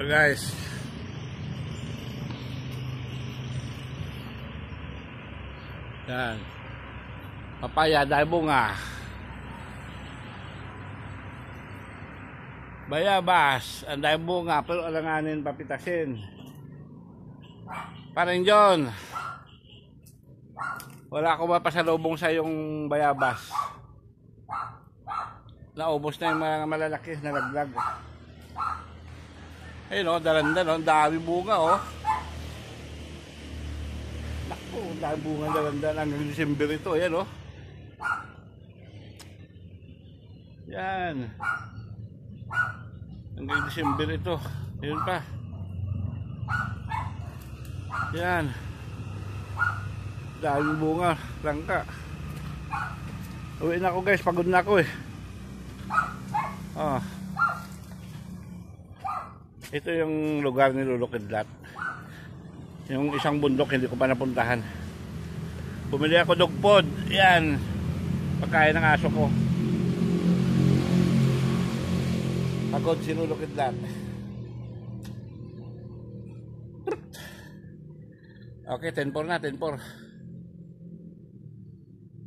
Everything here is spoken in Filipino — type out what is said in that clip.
So guys, yan, papaya dahil bunga, bayabas ang dahil bunga pero alanganin papitasin. Parang John, wala akong mapasalubong sa yung bayabas, naubos na yung mga malalaki na laglag. Ayun o, dalandan o, dami bunga o. Naku, dami bunga dalandan hanggang December ito. Ayan o. Yan. Hanggang December ito. Ayun pa. Yan. Dami bunga. Langka. Uwi na ako guys, pagod na ako eh. Oh. Ito yung lugar ni Lolo Kidlat. Yung isang bundok hindi ko pa napuntahan. Bumili ako dog food. Yan. Pagkain ng aso ko. Pagod si Lolo Kidlat. Okay, 10-4 na, 10-4.